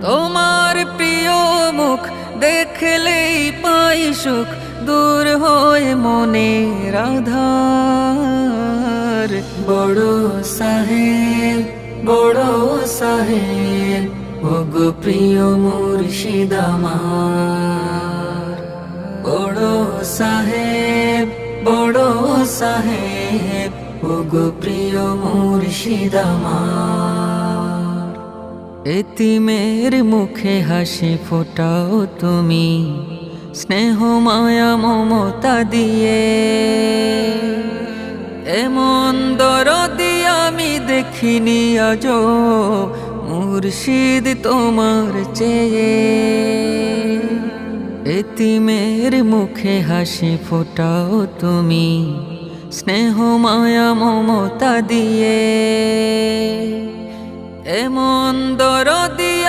তোমার প্রিয় মুখ দেখলেই পাই সুখ, দূর হয় মনের আধার। বড় সাহেব, বড় সাহেব, ওগো প্রিয় মুর্শিদ আমার। বড় সাহেব, বড় সাহেব, ওগো প্রিয় মুর্শিদ আমার। এতিমের মুখে হাসি ফোটাও তুমি, স্নেহ মায়া মমতা দিয়ে। এমন দরদি আমি দেখিনি আজো, মুর্শিদ তোমার চেয়ে। এতিমের মুখে হাসি ফোটাও তুমি, স্নেহ মায়া মমতা দিয়ে। এমন দরদি